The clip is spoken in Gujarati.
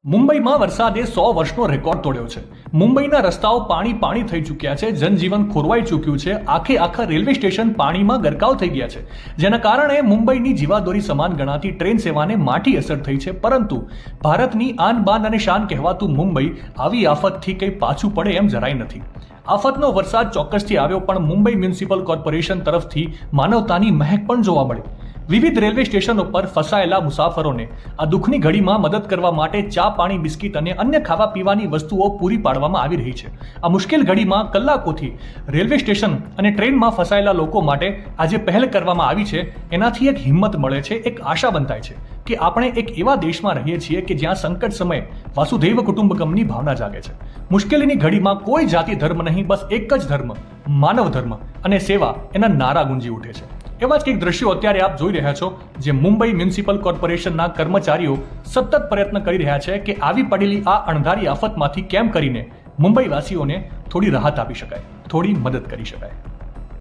મુંબઈમાં વરસાદે 100 વર્ષનો રેકોર્ડ તોડ્યો છે. મુંબઈના રસ્તાઓ પાણી થઈ ચૂક્યા છે, જનજીવન ખોરવાઈ ચૂક્યું છે, આખા રેલવે સ્ટેશન પાણીમાં ગરકાવ થઈ ગયા છે, જેના કારણે મુંબઈની જીવાદોરી સમાન ગણાતી ટ્રેન સેવાને માઠી અસર થઈ છે. પરંતુ ભારતની આન બાન અને શાન કહેવાતું મુંબઈ આવી આફતથી કંઈ પાછું પડે એમ જરાય નથી. આફતનો વરસાદ ચોક્કસથી આવ્યો, પણ મુંબઈ મ્યુનિસિપલ કોર્પોરેશન તરફથી માનવતાની મહેક પણ જોવા મળી. વિવિધ રેલવે સ્ટેશનો પર ફસાયેલા મુસાફરોને આ દુઃખની ઘડીમાં મદદ કરવા માટે ચા, પાણી, બિસ્કિટ અને અન્ય ખાવા પીવાની વસ્તુઓ પૂરી પાડવામાં આવી રહી છે. આ મુશ્કેલ ઘડીમાં કલાકોથી રેલવે સ્ટેશન અને ટ્રેનમાં ફસાયેલા લોકો માટે આજે પહેલ કરવામાં આવી છે. એનાથી એક હિંમત મળે છે, એક આશા બંધાય છે કે આપણે એક એવા દેશમાં રહીએ છીએ કે જ્યાં સંકટ સમયે વાસુધૈવ કુટુંબકમની ભાવના જાગે છે. મુશ્કેલીની ઘડીમાં કોઈ જાતિ ધર્મ નહીં, બસ એક જ ધર્મ, માનવ ધર્મ અને સેવા એના નારા ગુંજી ઉઠે છે. એવા જ કંઈક દ્રશ્યો અત્યારે આપ જોઈ રહ્યા છો, જે મુંબઈ મ્યુનિસિપલ કોર્પોરેશનના કર્મચારીઓ સતત પ્રયત્ન કરી રહ્યા છે કે આવી પડેલી આ અણધારી આફતમાંથી કેમ કરીને મુંબઈવાસીઓને થોડી રાહત આપી શકાય, થોડી મદદ કરી શકાય.